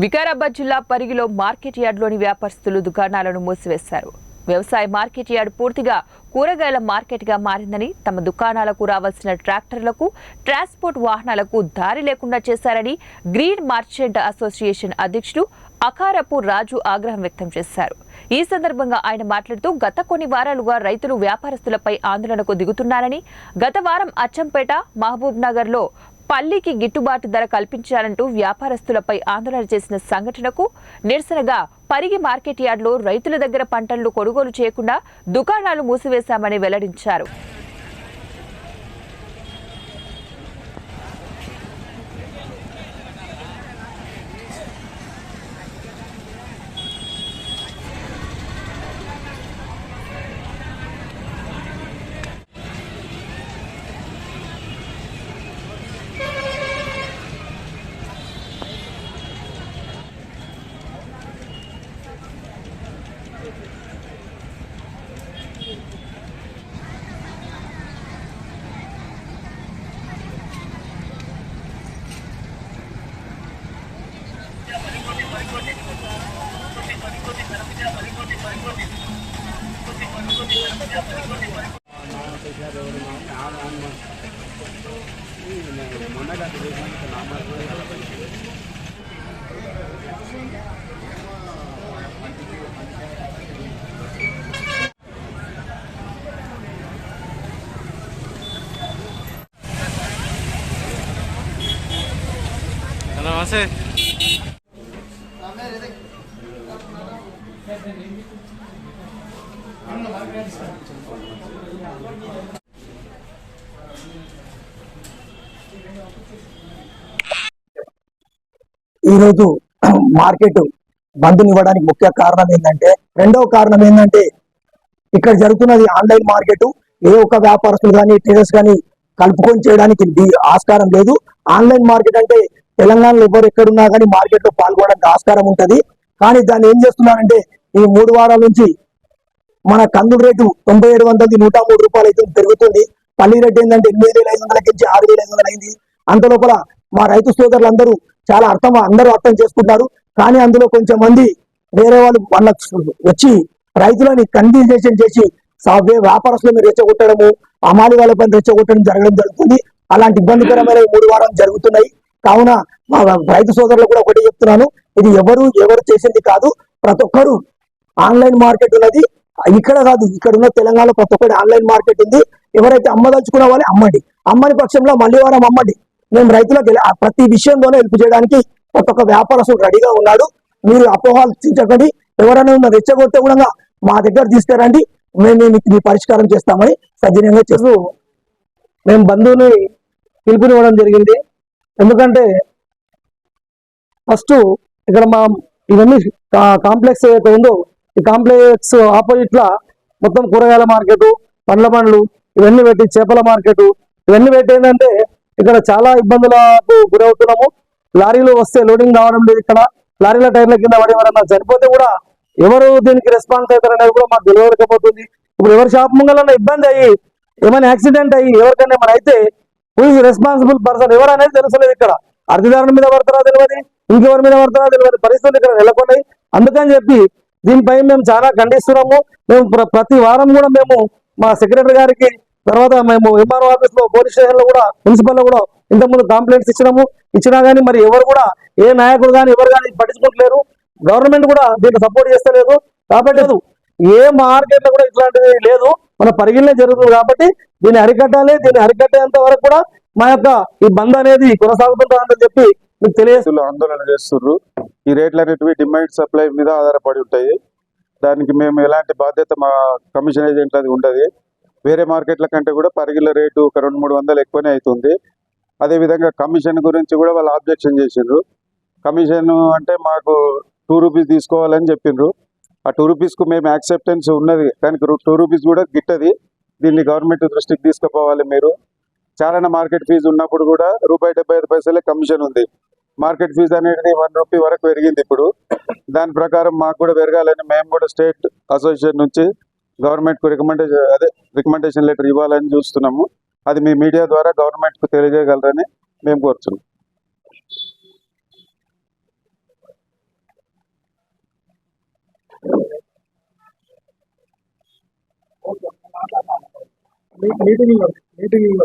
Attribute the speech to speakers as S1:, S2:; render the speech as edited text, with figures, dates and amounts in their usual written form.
S1: వికారాబాద్ జిల్లా పరిగిలో మార్కెట్ యార్డ్లోని వ్యాపారస్తులు దుకాణాలను మూసివేశారు. వ్యవసాయ మార్కెట్ యార్డ్ పూర్తిగా కూరగాయల మార్కెట్గా మారిందని, తమ దుకాణాలకు రావాల్సిన ట్రాక్టర్లకు, ట్రాన్స్పోర్ట్ వాహనాలకు దారి లేకుండా చేశారని గ్రీన్ మర్చెంట్ అసోసియేషన్ అధ్యక్షుడు అకారపు రాజు ఆగ్రహం వ్యక్తం చేశారు. ఈ సందర్భంగా ఆయన మాట్లాడుతూ, గత కొన్ని వారాలుగా రైతులు వ్యాపారస్తులపై ఆందోళనకు దిగుతున్నారని, గత వారం అచ్చంపేట, మహబూబ్ నగర్లో పల్లికి గిట్టుబాటు ధర కల్పించాలంటూ వ్యాపారస్తులపై ఆందోళన చేసిన సంఘటనకు నిరసనగా పరిగి మార్కెట్ యార్డ్లో రైతుల దగ్గర పంటలను కొనుగోలు చేయకుండా దుకాణాలు మూసివేశామని వెల్లడించారు.
S2: నమస్తే.
S3: ఈరోజు మార్కెట్ బంద్నివ్వడానికి ముఖ్య కారణం ఏంటంటే, రెండవ కారణం ఏంటంటే, ఇక్కడ జరుగుతున్నది ఆన్లైన్ మార్కెట్. ఏ ఒక్క వ్యాపారస్తులు కానీ ట్రేడర్స్ కానీ కలుపుకొని చేయడానికి ఆస్కారం లేదు. ఆన్లైన్ మార్కెట్ అంటే తెలంగాణలో ఎవరు ఎక్కడున్నా కానీ మార్కెట్ లో పాల్గొనడానికి ఆస్కారం ఉంటది. కానీ దాన్ని ఏం చేస్తున్నారంటే, ఈ 3 వారాల నుంచి మన కందులు రేటు 9700 103 రూపాయలు అయితే పెరుగుతుంది. పల్లి రేటు ఏంటంటే 8500 నుంచి 6500 అయింది. అంత లోపల మా రైతు సోదరులందరూ చాలా అందరూ అర్థం చేసుకుంటున్నారు. కానీ అందులో కొంచెం మంది వేరే వాళ్ళు వచ్చి రైతులని కన్ఫ్యూజన్ చేసి వ్యాపారస్తుల మీద రెచ్చగొట్టడము, అమాలి వాళ్ళ పైన రెచ్చగొట్టడం జరుగుతుంది. అలాంటి ఇబ్బందికరమైన 3 వారాలు జరుగుతున్నాయి. కావున మా రైతు సోదరులు కూడా ఒకటి చెప్తున్నాను, ఇది ఎవరు చేసింది కాదు. ప్రతి ఒక్కరు ఆన్లైన్ మార్కెట్ ఉన్నది. ఇక్కడ కాదు, ఇక్కడ ఉన్న తెలంగాణలో ప్రతి ఒక్కటి ఆన్లైన్ మార్కెట్ ఉంది. ఎవరైతే అమ్మదలుచుకున్న వాళ్ళే అమ్మండి, అమ్మని పక్షంలో మళ్ళీ వారం అమ్మండి. మేము రైతులకు ప్రతి విషయంలోనే హెల్ప్ చేయడానికి ప్రతి ఒక్క వ్యాపారస్తుడు రెడీగా ఉన్నాడు. మీరు అపోహాలు చించకండి. ఎవరైనా ఉన్న రెచ్చగొట్టే కూడా మా దగ్గర తీసుకురండి, మేము మీ పరిష్కారం చేస్తామని సజ్జనంగా చేస్తూ మేము బంధువుని పిలుపునివ్వడం జరిగింది. ఎందుకంటే ఫస్ట్ ఇక్కడ మా ఇవన్నీ కాంప్లెక్స్ ఏదైతే ఉందో, ఈ కాంప్లెక్స్ ఆపోజిట్ లా మొత్తం కూరగాయల మార్కెట్, పండ్ల బండ్లు ఇవన్నీ పెట్టి, చేపల మార్కెట్ ఇవన్నీ పెట్టి ఏంటంటే ఇక్కడ చాలా ఇబ్బందులకు గురవుతున్నాము. లారీలు వస్తే లోడింగ్ రావడం లేదు. ఇక్కడ లారీల టైర్ల కింద పడి ఎవరన్నా చనిపోతే కూడా ఎవరు దీనికి రెస్పాన్స్ అవుతారనేది కూడా మాకు తెలియకపోతుంది. ఇప్పుడు ఎవరి షాప్ ముంగలన్నా ఇబ్బంది అయ్యి ఏమైనా యాక్సిడెంట్ అయ్యి ఎవరికైనా ఏమైనా అయితే రెస్పాన్సిబుల్ పర్సన్ ఎవరు అనేది తెలుసలేదు. ఇక్కడ అర్ధదారుని మీద పడతారా తెలియదు, ఇంకెవరి మీద పడతారా తెలియదు పరిస్థితులు ఇక్కడ నెలకొన్నాయి. అందుకని చెప్పి దీనిపై మేము చాలా ఖండిస్తున్నాము. మేము ప్రతి వారం కూడా మేము మా సెక్రటరీ గారికి, తర్వాత మేము ఎంఆర్ఓ ఆఫీస్ లో, పోలీస్ స్టేషన్ లో కూడా, మున్సిపల్ లో కూడా ఇంతకుముందు కంప్లైంట్స్ ఇచ్చినా కానీ మరి ఎవరు కూడా, ఏ నాయకుడు కానీ ఎవరు కానీ పట్టించుకోవట్లేరు. గవర్నమెంట్ కూడా దీనికి సపోర్ట్ చేస్తలేదు. కాబట్టి ఏ మార్కెట్ లో కూడా ఇట్లాంటిది లేదు, మన పరిగిలనే జరుగుతుంది. కాబట్టి దీన్ని అరికట్టాలి. దీన్ని అరికట్టేంత వరకు కూడా మా యొక్క ఈ బంద్ అనేది కొనసాగుతుందని చెప్పి మీకు తెలియజేస్తున్నారు.
S4: ఆందోళన చేస్తున్నారు. ఈ రేట్లు అనేటివి డిమాండ్ సప్లై మీద ఆధారపడి ఉంటాయి. దానికి మేము ఎలాంటి బాధ్యత మా కమిషన్ ఏజెంట్ అది ఉండదు. వేరే మార్కెట్ల కంటే కూడా పరిగిల రేటు ఒక 200-300 ఎక్కువనే అవుతుంది. అదేవిధంగా కమిషన్ గురించి కూడా వాళ్ళు ఆబ్జెక్షన్ చేసిండ్రు. కమిషన్ అంటే మాకు 2 రూపీస్ తీసుకోవాలని చెప్పిండ్రు. ఆ 2 రూపీస్కు మేము యాక్సెప్టెన్స్ ఉన్నది, కానీ 2 రూపీస్ కూడా గిట్టది. దీన్ని గవర్నమెంట్ దృష్టికి తీసుకుపోవాలి. మీరు చాలన మార్కెట్ ఫీజు ఉన్నప్పుడు కూడా ₹1.75 కమిషన్ ఉంది. మార్కెట్ ఫీజు అనేది 1 రూపీ వరకు పెరిగింది. ఇప్పుడు దాని ప్రకారం మాకు కూడా పెరగాలని మేము కూడా స్టేట్ అసోసియేషన్ నుంచి గవర్నమెంట్కు రికమెండేషన్ లెటర్ ఇవ్వాలని చూస్తున్నాము. అది మీ మీడియా ద్వారా గవర్నమెంట్కు తెలియజేయగలరని మేము కోరుతున్నాం.
S3: మీటింగ్